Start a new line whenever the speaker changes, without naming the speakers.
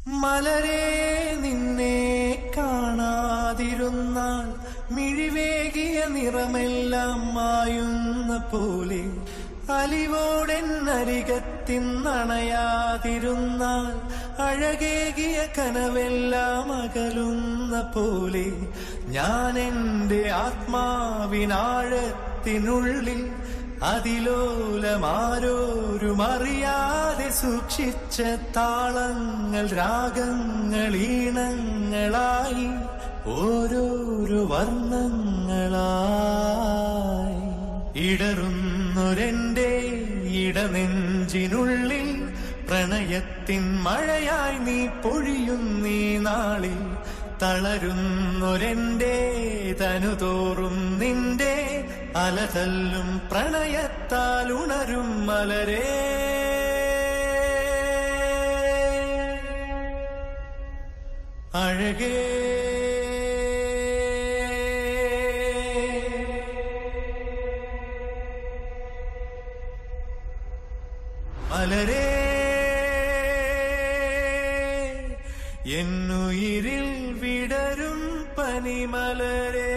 മലരേ നിന്നെ കാണാതിരുന്നാൽ മിഴിവേകിയ നിറമെല്ലാം മായുന്ന പോലെ അലിവോടെന്നരികത്തിന്നണയാതിരുന്നാൽ അഴകേകിയ കനവെല്ലാം അകലുന്ന പോലെ ഞാൻ എന്റെ ആത്മാവിനാഴത്തിനുള്ളിൽ അതിലോലമാരോരുമറിയാതെ സൂക്ഷിച്ച താളങ്ങൾ രാഗങ്ങൾ ഈണങ്ങളായി ഓരോരോ വർണ്ണങ്ങളായി ഇടറുന്നൊരെന്റെ ഇടനെഞ്ചിനുള്ളിൽ പ്രണയത്തിൻ മഴയായി നീ പൊഴിയുന്നീ നാളിൽ തളരുന്നൊരെന്റെ തനുതോറും നിന്റെ അലതല്ലും പ്രണയത്താൽ ഉണരും മലരേ അഴകേ മലരേ എന്നുയിരിൽ വിടരും പനിമലരേ